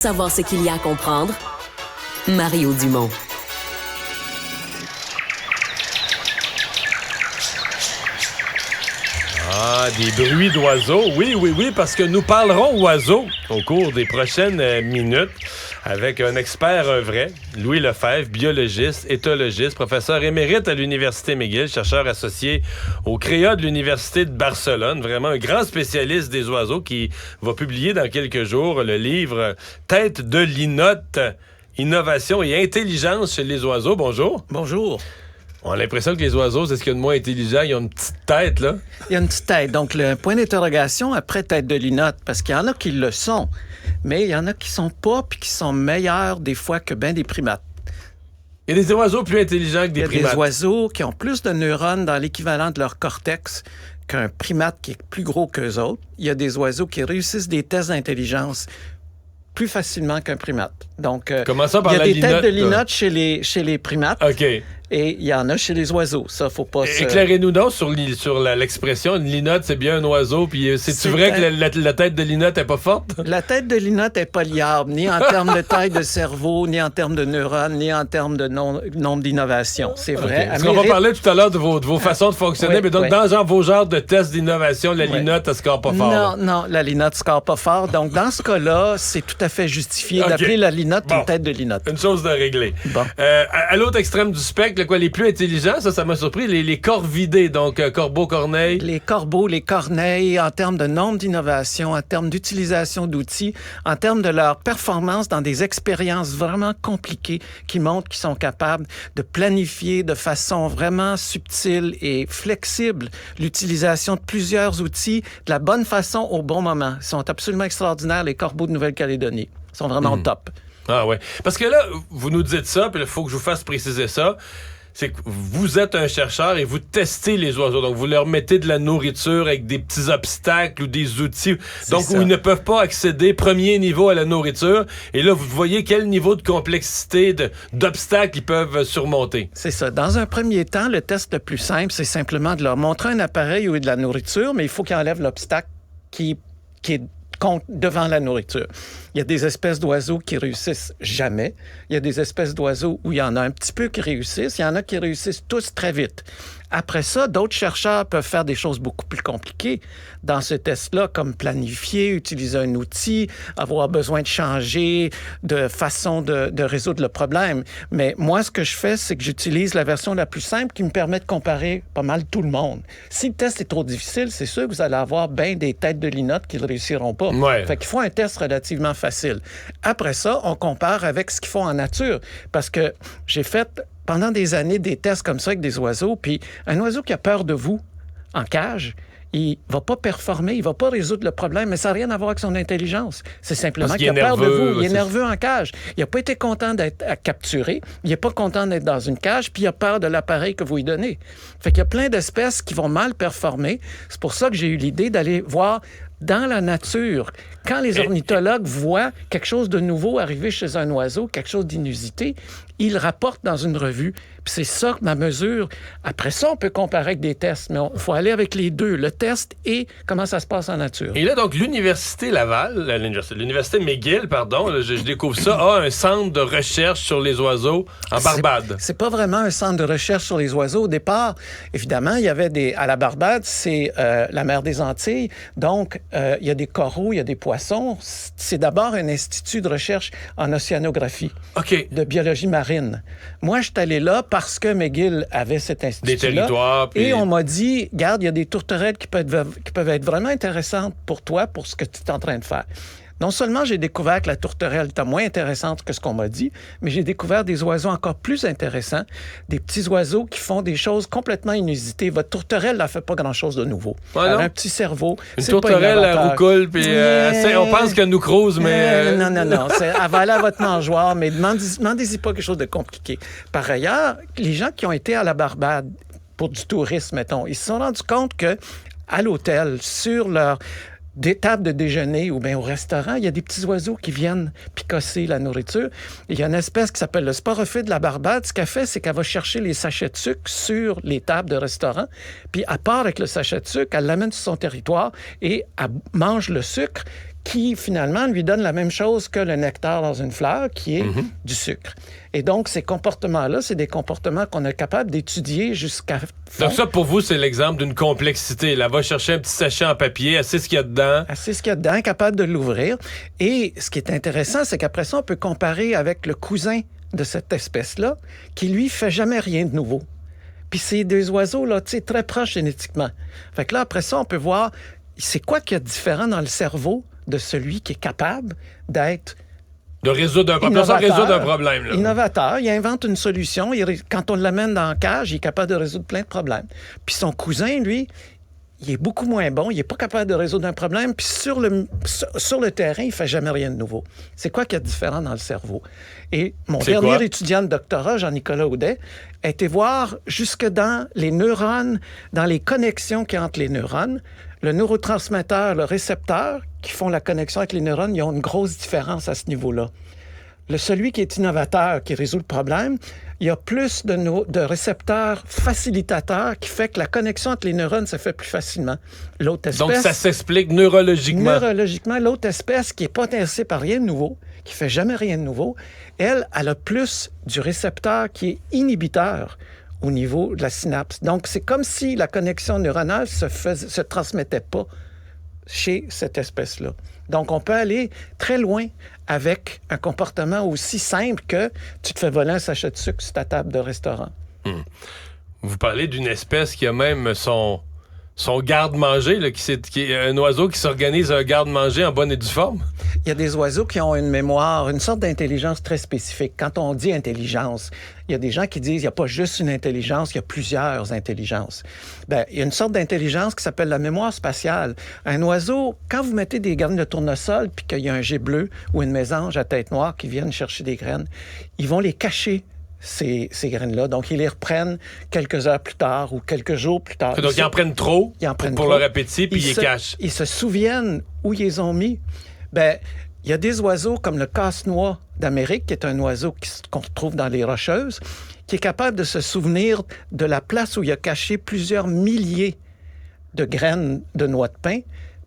Savoir ce qu'il y a à comprendre. Mario Dumont. Ah, des bruits d'oiseaux. Oui, parce que nous parlerons oiseaux au cours des prochaines minutes avec un expert vrai, Louis Lefebvre, biologiste, éthologiste, professeur émérite à l'Université McGill, chercheur associé au CREA de l'Université de Barcelone, vraiment un grand spécialiste des oiseaux qui va publier dans quelques jours le livre Tête de linotte, innovation et intelligence chez les oiseaux. Bonjour. Bonjour. On a l'impression que les oiseaux, c'est ce qu'il y a de moins intelligent. Ils ont une petite tête, là. Il y a une petite tête. Donc, le point d'interrogation après tête de linotte, parce qu'il y en a qui le sont, mais il y en a qui sont pas puis qui sont meilleurs des fois que bien des primates. Il y a des oiseaux plus intelligents que des primates. Il y a des oiseaux qui ont plus de neurones dans l'équivalent de leur cortex qu'un primate qui est plus gros qu'eux autres. Il y a des oiseaux qui réussissent des tests d'intelligence plus facilement qu'un primate. Donc, commençons par il y a des linotte, têtes de linotte chez les primates. OK. Et il y en a chez les oiseaux. Ça, faut pas Éclairez-nous donc sur l'expression une linotte, c'est bien un oiseau. Puis c'est-tu vrai que la tête de linotte est pas forte? La tête de linotte est pas liable, ni en termes de taille de cerveau, ni en termes de neurones, ni en termes de nombre d'innovations. C'est vrai. Okay. Parce qu'on va parler tout à l'heure de vos façons de fonctionner, oui, mais donc dans vos genres de tests d'innovation, la linotte, elle score pas fort. Non, la linotte score pas fort. Donc, dans ce cas-là, c'est tout à fait justifié d'appeler la linotte une tête de linotte. Une chose de régler. Bon. À l'autre extrême du spectre, les plus intelligents, ça m'a surpris, les corvidés, donc corbeaux, corneilles. Les corbeaux, les corneilles, en termes de nombre d'innovations, en termes d'utilisation d'outils, en termes de leur performance dans des expériences vraiment compliquées qui montrent qu'ils sont capables de planifier de façon vraiment subtile et flexible l'utilisation de plusieurs outils de la bonne façon au bon moment. Ils sont absolument extraordinaires, les corbeaux de Nouvelle-Calédonie. Ils sont vraiment au top. Ah ouais. Parce que là, vous nous dites ça, puis il faut que je vous fasse préciser ça. C'est que vous êtes un chercheur et vous testez les oiseaux. Donc, vous leur mettez de la nourriture avec des petits obstacles ou des outils. Donc, où ils ne peuvent pas accéder premier niveau à la nourriture. Et là, vous voyez quel niveau de complexité, d'obstacles ils peuvent surmonter. C'est ça. Dans un premier temps, le test le plus simple, c'est simplement de leur montrer un appareil où il y a de la nourriture, mais il faut qu'ils enlèvent l'obstacle qui est devant la nourriture. Il y a des espèces d'oiseaux qui réussissent jamais. Il y a des espèces d'oiseaux où il y en a un petit peu qui réussissent. Il y en a qui réussissent tous très vite. Après ça, d'autres chercheurs peuvent faire des choses beaucoup plus compliquées dans ce test-là, comme planifier, utiliser un outil, avoir besoin de changer de façon de résoudre le problème. Mais moi, ce que je fais, c'est que j'utilise la version la plus simple qui me permet de comparer pas mal tout le monde. Si le test est trop difficile, c'est sûr que vous allez avoir bien des têtes de linotte qui ne réussiront pas. Ouais. Fait qu'il faut un test relativement facile. Après ça, on compare avec ce qu'ils font en nature. Parce que j'ai fait pendant des années des tests comme ça avec des oiseaux, puis un oiseau qui a peur de vous en cage, il va pas performer, il va pas résoudre le problème, mais ça n'a rien à voir avec son intelligence. C'est simplement qu'il a peur de vous. Il est nerveux en cage. Il n'a pas été content d'être capturé, il n'est pas content d'être dans une cage, puis il a peur de l'appareil que vous lui donnez. Fait qu'il y a plein d'espèces qui vont mal performer. C'est pour ça que j'ai eu l'idée d'aller voir dans la nature, quand les ornithologues voient quelque chose de nouveau arriver chez un oiseau, quelque chose d'inusité, ils le rapportent dans une revue. Puis c'est ça ma mesure. Après ça, on peut comparer avec des tests, mais il faut aller avec les deux, le test et comment ça se passe en nature. Et là, donc, l'Université Laval, l'Université McGill, pardon, là, je découvre ça, a un centre de recherche sur les oiseaux en Barbade. C'est pas vraiment un centre de recherche sur les oiseaux. Au départ, évidemment, il y avait à la Barbade, c'est la mer des Antilles, donc il y a des coraux, il y a des poissons. C'est d'abord un institut de recherche en océanographie, de biologie marine. Moi, je suis allé là parce que McGill avait cet institut-là. Des territoires. Et on m'a dit, regarde, il y a des tourterelles qui peuvent être vraiment intéressantes pour toi, pour ce que tu es en train de faire. Non seulement j'ai découvert que la tourterelle était moins intéressante que ce qu'on m'a dit, mais j'ai découvert des oiseaux encore plus intéressants, des petits oiseaux qui font des choses complètement inusitées. Votre tourterelle ne fait pas grand-chose de nouveau. Ouais, elle a un petit cerveau. Une tourterelle à roucoule, puis on pense qu'elle nous crouse, mais... Non. Elle va aller à votre mangeoire, mais demandez-y pas quelque chose de compliqué. Par ailleurs, les gens qui ont été à la Barbade pour du tourisme, mettons, ils se sont rendus compte que à l'hôtel, sur leur des tables de déjeuner ou bien au restaurant, il y a des petits oiseaux qui viennent picosser la nourriture. Il y a une espèce qui s'appelle le sporophyte de la Barbade. Ce qu'elle fait, c'est qu'elle va chercher les sachets de sucre sur les tables de restaurant, puis elle part avec le sachet de sucre, elle l'amène sur son territoire et elle mange le sucre qui, finalement, lui donne la même chose que le nectar dans une fleur, qui est du sucre. Et donc, ces comportements-là, c'est des comportements qu'on est capable d'étudier jusqu'à fond. Donc ça, pour vous, c'est l'exemple d'une complexité. Là, va chercher un petit sachet en papier, elle sait ce qu'il y a dedans. Elle sait ce qu'il y a dedans, capable de l'ouvrir. Et ce qui est intéressant, c'est qu'après ça, on peut comparer avec le cousin de cette espèce-là, qui, lui, fait jamais rien de nouveau. Puis c'est des oiseaux, là, tu sais, très proches génétiquement. Fait que là, après ça, on peut voir, c'est quoi qu'il y a de différent dans le cerveau de celui qui est capable d'être De résoudre un problème. Ça résoudre un problème. Là. Innovateur. Il invente une solution. Quand on l'amène dans la cage, il est capable de résoudre plein de problèmes. Puis son cousin, lui, il est beaucoup moins bon. Il n'est pas capable de résoudre un problème. Puis sur le terrain, il ne fait jamais rien de nouveau. C'est quoi qu'il y a de différent dans le cerveau? Et mon dernier étudiant de doctorat, Jean-Nicolas Audet, a été voir jusque dans les neurones, dans les connexions qu'il y a entre les neurones. Le neurotransmetteur, le récepteur, qui font la connexion avec les neurones, ils ont une grosse différence à ce niveau-là. Celui qui est innovateur, qui résout le problème, il y a plus de récepteurs facilitateurs qui fait que la connexion entre les neurones se fait plus facilement. L'autre espèce... Donc, ça s'explique neurologiquement. Neurologiquement, l'autre espèce qui n'est pas intéressée par rien de nouveau, qui fait jamais rien de nouveau, elle a plus du récepteur qui est inhibiteur au niveau de la synapse. Donc, c'est comme si la connexion neuronale se transmettait pas chez cette espèce-là. Donc, on peut aller très loin avec un comportement aussi simple que tu te fais voler un sachet de sucre sur ta table de restaurant. Vous parlez d'une espèce qui a même son garde-manger, là, qui est un oiseau qui s'organise un garde-manger en bonne et due forme. Il y a des oiseaux qui ont une mémoire, une sorte d'intelligence très spécifique. Quand on dit intelligence, il y a des gens qui disent qu'il n'y a pas juste une intelligence, il y a plusieurs intelligences. Bien, il y a une sorte d'intelligence qui s'appelle la mémoire spatiale. Un oiseau, quand vous mettez des graines de tournesol puis qu'il y a un jet bleu ou une mésange à tête noire qui viennent chercher des graines, ils vont les cacher, ces graines-là. Donc, ils les reprennent quelques heures plus tard ou quelques jours plus tard. Donc, ils en prennent trop pour leur appétit, puis ils les cachent. Ils se souviennent où ils les ont mis. Bien, il y a des oiseaux comme le casse-noix d'Amérique, qui est un oiseau qu'on retrouve dans les Rocheuses, qui est capable de se souvenir de la place où il a caché plusieurs milliers de graines de noix de pin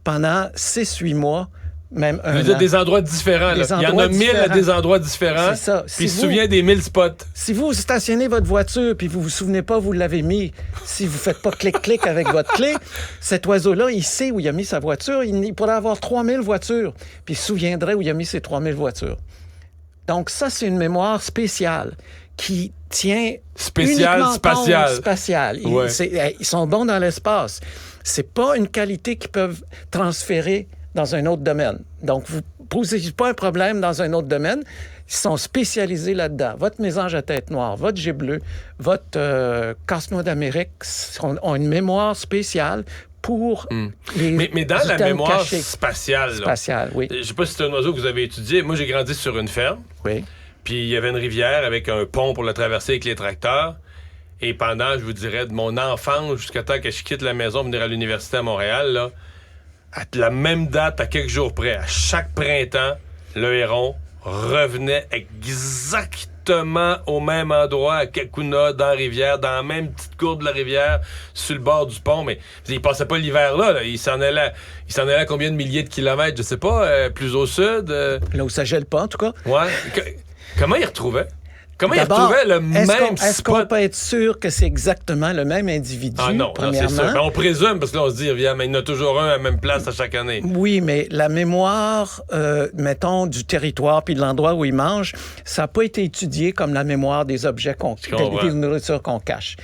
pendant 6-8 mois, même un an. Vous dites des endroits différents. Là. Il y en a 1000 à des endroits différents. C'est ça. Puis il se souvient des 1000 spots. Si vous stationnez votre voiture puis vous vous souvenez pas où vous l'avez mis, si vous faites pas clic-clic avec votre clé, cet oiseau-là, il sait où il a mis sa voiture. Il pourrait avoir 3000 voitures. Puis il se souviendrait où il a mis ses 3000 voitures. Donc ça, c'est une mémoire spéciale qui tient spatiale. Ils sont bons dans l'espace. C'est pas une qualité qu'ils peuvent transférer dans un autre domaine. Donc, vous ne posez pas un problème dans un autre domaine. Ils sont spécialisés là-dedans. Votre mésange à tête noire, votre jet bleu, votre casse-noix d'Amérique ont une mémoire spéciale pour les mais dans la mémoire cachés. Spatiale, oui. Je ne sais pas si c'est un oiseau que vous avez étudié. Moi, j'ai grandi sur une ferme. Oui. Puis il y avait une rivière avec un pont pour la traverser avec les tracteurs. Et pendant, je vous dirais, de mon enfance jusqu'à temps que je quitte la maison pour venir à l'université à Montréal, là, à la même date, à quelques jours près, à chaque printemps, le héron revenait exactement au même endroit, à Kakuna, dans la rivière, dans la même petite courbe de la rivière, sur le bord du pont. Mais il passait pas l'hiver là. Il s'en allait à combien de milliers de kilomètres, je sais pas, plus au sud. Là où ça gèle pas, en tout cas. Ouais. Comment il retrouvait? Comment il retrouvait le même spot? Est-ce qu'on peut être sûr que c'est exactement le même individu, premièrement? C'est sûr. Ben, on présume, parce que là, on se dit, mais il y en a toujours un à la même place à chaque année. Oui, mais la mémoire, mettons, du territoire puis de l'endroit où il mange, ça n'a pas été étudié comme la mémoire des objets des nourritures qu'on cache.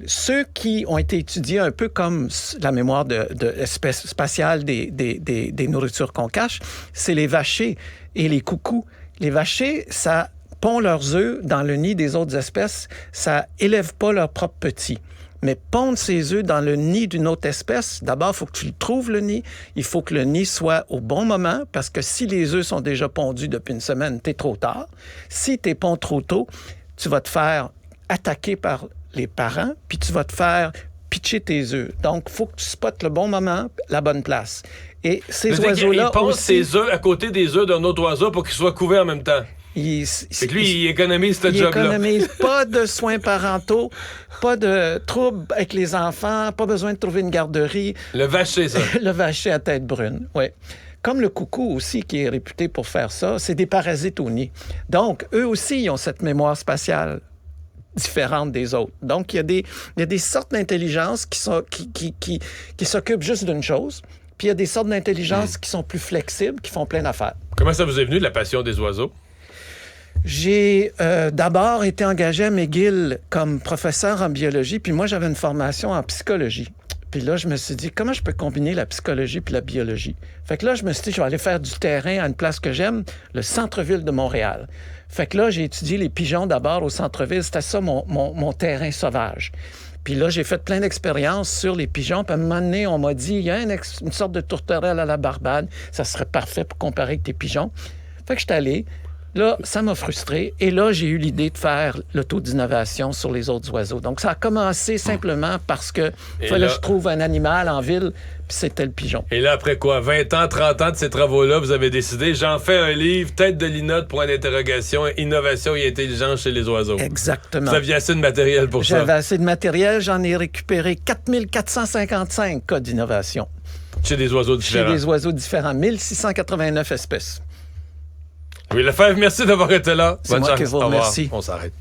Ceux qui ont été étudiés un peu comme la mémoire de l'espèce spatiale des nourritures qu'on cache, c'est les vachers et les coucous. Les vachers, ça pondent leurs œufs dans le nid des autres espèces, ça élève pas leurs propres petits. Mais pondre ses œufs dans le nid d'une autre espèce, d'abord, il faut que tu le trouves, le nid. Il faut que le nid soit au bon moment, parce que si les œufs sont déjà pondus depuis une semaine, t'es trop tard. Si t'es ponds trop tôt, tu vas te faire attaquer par les parents, puis tu vas te faire pitcher tes œufs. Donc, il faut que tu spottes le bon moment, la bonne place. Et ces oiseaux-là il pose ses œufs à côté des œufs d'un autre oiseau pour qu'ils soient couverts en même temps. C'est que lui, il économise ce job-là. Il économise pas de soins parentaux, pas de troubles avec les enfants, pas besoin de trouver une garderie. Le vacher, ça. Le vacher à tête brune, oui. comme le coucou aussi, qui est réputé pour faire ça, c'est des parasites au nid. Donc, eux aussi, ils ont cette mémoire spatiale différente des autres. Donc, il y a des sortes d'intelligence qui s'occupent juste d'une chose, puis il y a des sortes d'intelligence qui sont plus flexibles, qui font plein d'affaires. Comment ça vous est venu, la passion des oiseaux? J'ai d'abord été engagé à McGill comme professeur en biologie, puis moi, j'avais une formation en psychologie. Puis là, je me suis dit, comment je peux combiner la psychologie puis la biologie? Fait que là, je me suis dit, je vais aller faire du terrain à une place que j'aime, le centre-ville de Montréal. Fait que là, j'ai étudié les pigeons d'abord au centre-ville. C'était ça, mon terrain sauvage. Puis là, j'ai fait plein d'expériences sur les pigeons. Puis à un moment donné, on m'a dit, il y a une sorte de tourterelle à la Barbade. Ça serait parfait pour comparer avec tes pigeons. Fait que je suis allé. Là, ça m'a frustré. Et là, j'ai eu l'idée de faire le taux d'innovation sur les autres oiseaux. Donc, ça a commencé simplement parce que fallait que je trouve un animal en ville, puis c'était le pigeon. Et là, après quoi? 20 ans, 30 ans de ces travaux-là, vous avez décidé, j'en fais un livre, tête de linotte, point d'interrogation, innovation et intelligence chez les oiseaux. Exactement. Vous aviez assez de matériel pour ça? J'avais assez de matériel. J'en ai récupéré 4455 cas d'innovation. Chez des oiseaux différents? Chez des oiseaux différents. 1689 espèces. Louis Lefebvre, merci d'avoir été là. C'est moi qui vous remercie. On s'arrête.